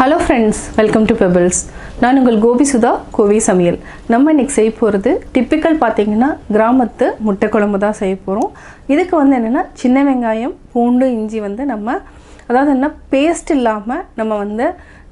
Hello friends, welcome to Pebbles. நான் உங்கள் GobiSudha கோவி சமையல். நம்ம இன்னைக்கு செய்ய போறது டிபிக்கல் பாத்தீங்கன்னா கிராமத்து முட்டை குழம்பு தான் செய்ய போறோம். இதுக்கு வந்து என்னன்னா சின்ன வெங்காயம், பூண்டு, இஞ்சி வந்து நம்ம அதாவது என்ன பேஸ்ட் இல்லாம நம்ம வந்து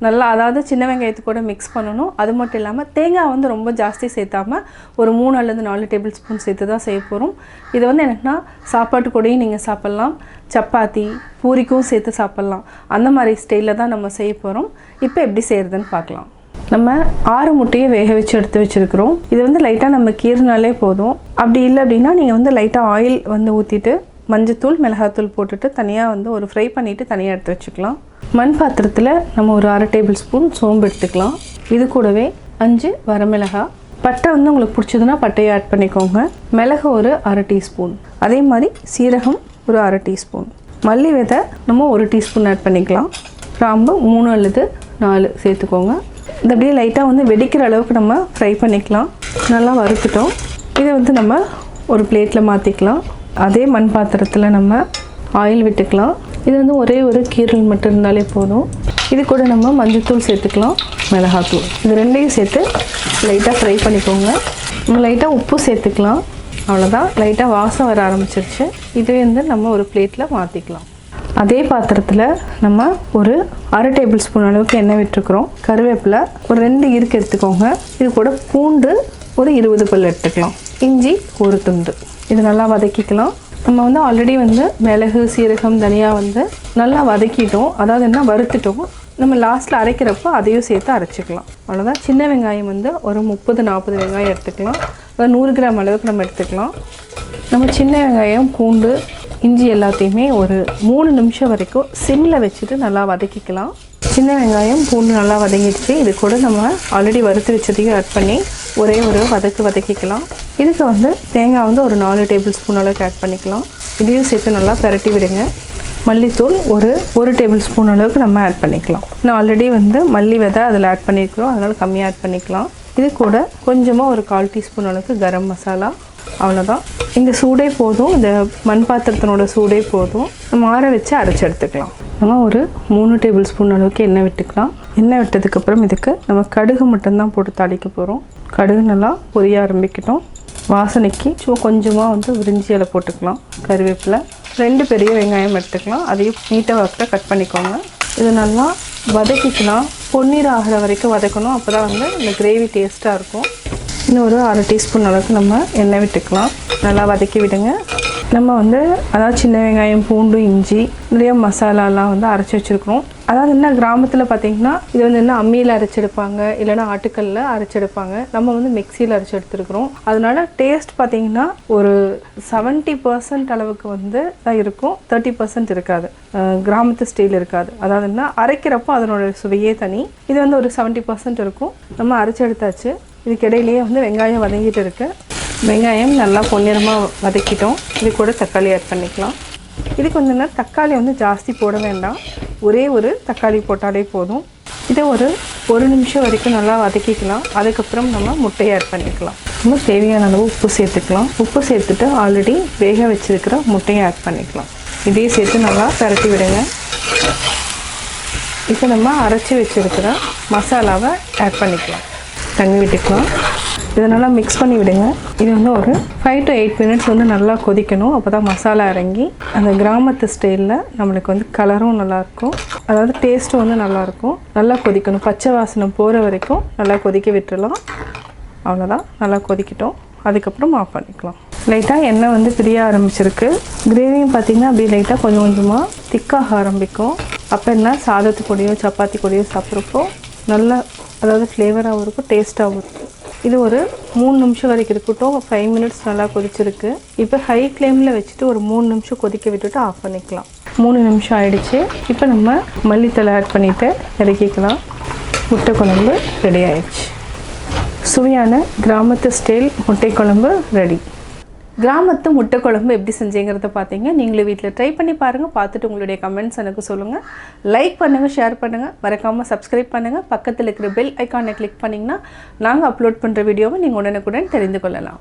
நல்லா அதாவது சின்ன வெங்காயத்தை கூட மிக்ஸ் பண்ணனும். அது மட்டும் இல்லாம தேங்காய் வந்து ரொம்ப ಜಾಸ್ತಿ சேர்த்தாம ஒரு 3 அல்லது 4 டேபிள் ஸ்பூன் சேர்த்து தான் செய்ய போறோம். இது வந்து என்னன்னா சாப்பாட்டு கூடயும் நீங்க சாப்பிடலாம். சப்பாத்தி, பூரிக்கும் சேர்த்து சாப்பிடலாம். அந்த மாதிரி ஸ்டைல்ல தான் நம்ம செய்ய போறோம். இப்போ எப்படி செய்யறதுன்னு பார்க்கலாம். நம்ம 6 முட்டையை வேக வச்சு எடுத்து வச்சிருக்கோம். இது வந்து லைட்டா நம்ம கீறினாலே போதும். அப்படி இல்ல அப்படினா நீங்க வந்து லைட்டா ஆயில் வந்து ஊத்திட்டு மஞ்சத்தூள், மிளகாய்த்தூள் போட்டுட்டு தனியா வந்து ஒரு ஃப்ரை பண்ணிட்டு தனியா எடுத்து வச்சுக்கலாம். மண் பாத்திரத்துல நம்ம ஒரு 1/2 டேபிள் ஸ்பூன் சோம்பு எடுத்துக்கலாம். இது கூடவே 5 வரமிளகாய், பட்டை வந்து உங்களுக்கு பிடிச்சதுன்னா பட்டையை ஆட் பண்ணிக்கோங்க. மிளகு ஒரு 1/2 டீஸ்பூன், அதே மாதிரி சீரகம் ஒரு 1/2 டீஸ்பூன், மல்லி விதை நம்ம 1 டீஸ்பூன் ஆட் பண்ணிக்கலாம். கிராம்பு 3 அல்லது 4 சேர்த்துக்கோங்க. இது அப்படியே லைட்டாக வந்து வெடிக்கிற அளவுக்கு நம்ம ஃப்ரை பண்ணிக்கலாம். நல்லா வறுத்துட்டோம். இதை வந்து நம்ம ஒரு பிளேட்டில் மாற்றிக்கலாம். அதே மண் பாத்திரத்தில் நம்ம ஆயில் விட்டுக்கலாம். இது வந்து ஒரே ஒரு கீரல் மட்டும் இருந்தாலே போதும். இது கூட நம்ம மஞ்சத்தூள் சேர்த்துக்கலாம், மிளகாத்தூள், இது ரெண்டையும் சேர்த்து லைட்டாக ஃப்ரை பண்ணிக்கோங்க. லைட்டாக உப்பு சேர்த்துக்கலாம். அவ்வளோதான், லைட்டாக வாசம் வர ஆரம்பிச்சிருச்சு. இதுவே வந்து நம்ம ஒரு பிளேட்டில் மாற்றிக்கலாம். அதே பாத்திரத்தில் நம்ம ஒரு 1/2 டேபிள் ஸ்பூன் அளவுக்கு எண்ணெய் விட்டுருக்குறோம். கருவேப்பிலை ஒரு 2 இருக்கு எடுத்துக்கோங்க. இது கூட பூண்டு ஒரு 20 பல் எடுத்துக்கலாம். இஞ்சி ஒரு துண்டு. இது நல்லா வதக்கிக்கலாம். நம்ம வந்து ஆல்ரெடி வந்து மிளகு, சீரகம், தனியா வந்து நல்லா வதக்கிட்டோம். அதாவது என்ன வறுத்துட்டோம். நம்ம லாஸ்ட்டில் அரைக்கிறப்போ அதையும் சேர்த்து அரைச்சிக்கலாம். அவ்வளோதான். சின்ன வெங்காயம் வந்து ஒரு 30-40 வெங்காயம் எடுத்துக்கலாம். அதாவது 100 கிராம் அளவுக்கு நம்ம எடுத்துக்கலாம். நம்ம சின்ன வெங்காயம், பூண்டு, இஞ்சி எல்லாத்தையுமே ஒரு 3 நிமிஷம் வரைக்கும் சிம்மில் வச்சுட்டு நல்லா வதக்கிக்கலாம். சின்ன வெங்காயம், பூண்டு நல்லா வதங்கிடுச்சு. இது கூட நம்ம ஆல்ரெடி வறுத்து வச்சதையும் ஆட் பண்ணி ஒரே ஒரு வதக்கிக்கலாம். இதுக்கு வந்து தேங்காய் வந்து ஒரு 4 டேபிள் ஸ்பூன் அளவுக்கு ஆட் பண்ணிக்கலாம். இதையும் சேர்த்து நல்லா பரட்டி விடுங்க. மல்லித்தூள் ஒரு டேபிள் ஸ்பூன் அளவுக்கு நம்ம ஆட் பண்ணிக்கலாம். நான் ஆல்ரெடி வந்து மல்லி விதை அதில் ஆட் பண்ணியிருக்கிறோம், அதனால் கம்மியாக ஆட் பண்ணிக்கலாம். இது கூட கொஞ்சமாக ஒரு 1/4 டீஸ்பூன் அளவுக்கு கரம் மசாலா. அவ்வளோதான். இந்த சூடே போதும், இந்த மண் பாத்திரத்தினோட சூடே போதும். நம்ம ஆற வச்சு அரைச்சி எடுத்துக்கலாம். நம்ம ஒரு 3 டேபிள் ஸ்பூன் அளவுக்கு எண்ணெய் விட்டுக்கலாம். எண்ணெய் விட்டதுக்கப்புறம் இதுக்கு நம்ம கடுகு மட்டும்தான் போட்டு தாளிக்க போகிறோம். கடுகு நல்லா பொரிய ஆரம்பிக்கட்டும். வாசனைக்கு சும்மா கொஞ்சமாக வந்து விரிஞ்சி இலை போட்டுக்கலாம். கருவேப்பிலை 2 பெரிய வெங்காயம் எடுத்துக்கலாம். அதையும் நீட்டாக வாக்கில் கட் பண்ணிக்கோங்க. இது நல்லா வதக்கிக்கலாம். பொன்னீர் ஆகிற வரைக்கும் வதக்கணும். அப்போ தான் வந்து இந்த கிரேவி டேஸ்ட்டாக இருக்கும். இன்னும் ஒரு 1/2 டீஸ்பூன் அளவுக்கு நம்ம எண்ணெய் விட்டுக்கலாம். நல்லா வதக்கி விடுங்க. நம்ம வந்து அதாவது சின்ன வெங்காயம், பூண்டு, இஞ்சி, நிறைய மசாலாலாம் வந்து அரைச்சி வச்சுருக்கிறோம். அதாவது என்ன கிராமத்தில் பார்த்திங்கன்னா இது வந்து என்ன அம்மியில் அரைச்செடுப்பாங்க, இல்லைனா ஆட்டுக்கல்லில் அரைச்செடுப்பாங்க. நம்ம வந்து மிக்சியில் அரைச்சி எடுத்துருக்குறோம். அதனால டேஸ்ட் பார்த்திங்கன்னா ஒரு 70% அளவுக்கு வந்து தான் இருக்கும், 30% இருக்காது. கிராமத்து ஸ்டைல் இருக்காது. அதாவது என்ன அரைக்கிறப்போ அதனோட சுவையே தனி. இது வந்து ஒரு 70% இருக்கும். நம்ம அரைச்சி எடுத்தாச்சு. இதுக்கு இடையிலேயே வந்து வெங்காயம் வதங்கிட்டு இருக்கு. வெங்காயம் நல்லா பொன்னிறமாக வதக்கிட்டோம். இது கூட தக்காளி ஆட் பண்ணிக்கலாம். இதுக்கு வந்து என்ன தக்காளி வந்து ஜாஸ்தி போட வேண்டாம், ஒரே ஒரு தக்காளி போட்டாலே போதும். இதை ஒரு நிமிஷம் வரைக்கும் நல்லா வதக்கிக்கலாம். அதுக்கப்புறம் நம்ம முட்டையை ஆட் பண்ணிக்கலாம். நம்ம தேவையான அளவு உப்பு சேர்த்துக்கலாம். உப்பு சேர்த்துட்டு ஆல்ரெடி வேக வச்சிருக்கிற முட்டையை ஆட் பண்ணிக்கலாம். இதையும் சேர்த்து நல்லா பரட்டி விடுங்க. இப்போ நம்ம அரைச்சி வச்சிருக்கிற மசாலாவை ஆட் பண்ணிக்கலாம். தண்ணி விட்டுக்கலாம். இதை நல்லா மிக்ஸ் பண்ணி விடுங்க. இது வந்து ஒரு 5 to 8 மினிட்ஸ் வந்து நல்லா கொதிக்கணும். அப்போ தான் மசாலா இறங்கி அந்த கிராமத்து ஸ்டைலில் நம்மளுக்கு வந்து கலரும் நல்லாயிருக்கும், அதாவது டேஸ்ட்டும் வந்து நல்லாயிருக்கும். நல்லா கொதிக்கணும். பச்சை வாசனை போகிற வரைக்கும் நல்லா கொதிக்க விட்டுடலாம். அவ்வளோதான், நல்லா கொதிக்கிட்டோம். அதுக்கப்புறம் ஆஃப் பண்ணிக்கலாம். லைட்டாக எண்ணெய் வந்து பிரிய ஆரம்பிச்சிருக்கு. கிரேவியும் பார்த்திங்கன்னா அப்படியே லைட்டாக கொஞ்சம் கொஞ்சமாக திக்காக ஆரம்பிக்கும். அப்போ என்ன சாதத்து கூடயோ சப்பாத்தி கூடயோ சாப்பிட்றப்போ நல்லா அதாவது ஃப்ளேவராகவும் இருக்கும், டேஸ்ட்டாகவும் இருக்கும். இது ஒரு 3 நிமிஷம் வரைக்கும் இருக்கட்டும். 5 மினிட்ஸ் நல்லா கொதிச்சிருக்கு. இப்போ ஹை ஃப்ளேமில் வச்சுட்டு ஒரு 3 நிமிஷம் கொதிக்க விட்டுட்டு ஆஃப் பண்ணிக்கலாம். 3 நிமிஷம் ஆகிடுச்சு. இப்போ நம்ம மல்லித்தலை ஆட் பண்ணிவிட்டு இறக்கிக்கலாம். முட்டை குழம்பு ரெடி ஆயிடுச்சு. சுவையான கிராமத்து ஸ்டைல் முட்டை குழம்பு ரெடி. கிராமத்து முட்டை குழம்பு எப்படி செஞ்சீங்கிறத பார்த்தீங்க. நீங்களும் வீட்டில் ட்ரை பண்ணி பாருங்கள். பார்த்துட்டு உங்களுடைய கமெண்ட்ஸ் எனக்கு சொல்லுங்கள். லைக் பண்ணுங்கள், ஷேர் பண்ணுங்கள், மறக்காமல் சப்ஸ்கிரைப் பண்ணுங்கள். பக்கத்தில் இருக்கிற பெல் ஐக்கானை கிளிக் பண்ணிங்கன்னா நாங்கள் அப்லோட் பண்ணுற வீடியோவை நீங்கள் உடனுக்குடன் தெரிந்து கொள்ளலாம்.